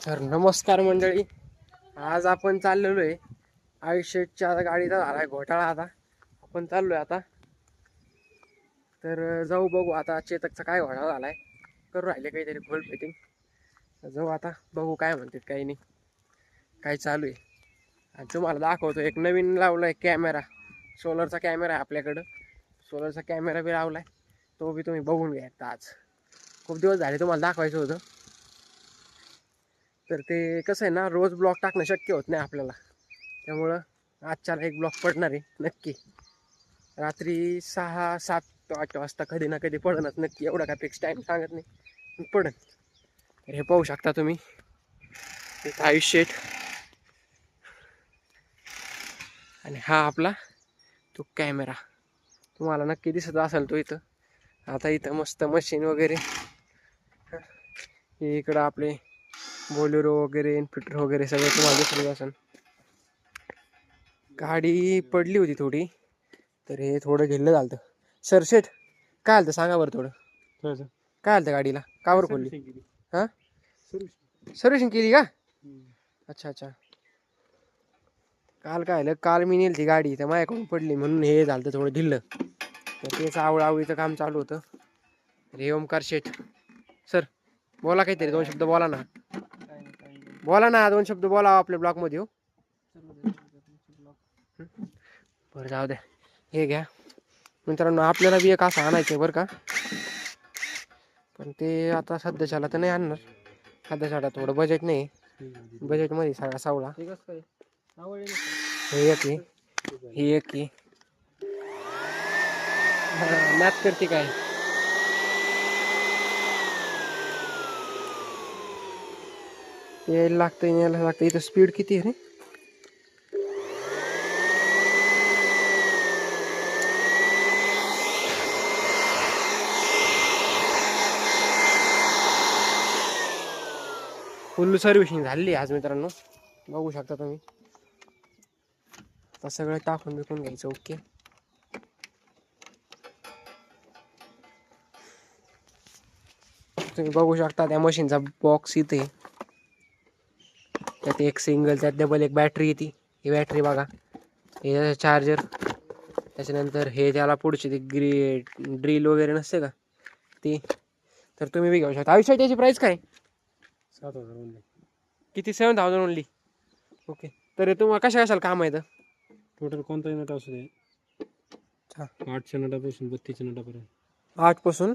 तर नमस्कार मंडळी, आज आपण चाललेलो आहे आयुष्याच्या गाडीचा झालाय घोटाळा. आता आपण चाललोय आता, तर जाऊ बघू आता चेतकचा काय घोटाळा झालाय. करू राहिले काहीतरी खोल फिटिंग, जाऊ आता बघू काय म्हणतात काही नाही, काय चालू आहे. आणि तुम्हाला दाखवतो एक नवीन लावलाय कॅमेरा, सोलरचा कॅमेरा आहे आपल्याकडं. सोलरचा कॅमेरा बी लावलाय, तो बी तुम्ही बघून घ्या. आज खूप दिवस झाले तुम्हाला दाखवायचं होतं, तर ते कसं आहे ना, रोज ब्लॉग टाकणं शक्य होत नाही आपल्याला. त्यामुळं आजच्याला एक ब्लॉग पडणार आहे नक्की. रात्री 6-7-8 वाजता कधी ना कधी पडणच नक्की, एवढा काय फिक्स टाईम सांगत नाही, पण पडन. तर हे पाहू शकता तुम्ही, आयुष्य आणि हा आपला तो कॅमेरा तुम्हाला नक्की दिसत असेल तो इथं. आता इथं मस्त मशीन वगैरे, इकडं आपले बोलेरो वगैरे, इन्फिटर वगैरे सगळं तुम्हाला दिसत असेल. गाडी पडली होती थोडी, तर हे थोडं ढिल्लं झालं. सरशेट काय आलं सांगा बरं थोडं, काय आलं गाडीला, का बरं खोलली? हां, सर्व्हिसिंग केली का? अच्छा अच्छा. काल काय आलं, काल मी नेली ती गाडी, तर माझ्याकडून पडली म्हणून हे झालं थोडं ढिल्लं. तर तेच आवळीचं काम चालू होतं. रे ओमकार शेठ सर, बोला काहीतरी, 2 शब्द बोला ना. बोला ना, 2 शब्द बोला आपल्या ब्लॉगमध्ये. हो बरं, जाऊ द्या. हे घ्या मित्रांनो, आपल्याला बी एक असं आणायचं बरं का, पण ते आता सध्याच्याला तर नाही आणणार. सध्याच्याला थोडं बजेट नाही, बजेटमध्ये सगळा सावळा. हे एक आहे, ही एक आहे. मॅथ करते काय, यायला लागतं यायला लागतं. इथं स्पीड किती आहे रे? फुल सर्व्हिसिंग झाली आज मित्रांनो, बघू शकता तुम्ही. आता सगळं टाकून बिकून घ्यायचं. ओके, तुम्ही बघू शकता त्या मशीनचा बॉक्स इथे. त्यात एक सिंगल, त्यात डबल एक बॅटरी येते. ही बॅटरी बघा, हे चार्जर. त्याच्यानंतर हे त्याला पुढची ती ड्रिल वगैरे नसते का ती, तर तुम्ही बी घेऊ शकता. आयुष्यात त्याची प्राईस काय? 7,000 ओनली. किती? 7,000 ओनली. ओके, तर तुम्हाला कशाला काम आहे? टोटल कोणताही नट असू दे, 8च्या नटापासून 32च्या नटापर्यंत. 8 पासून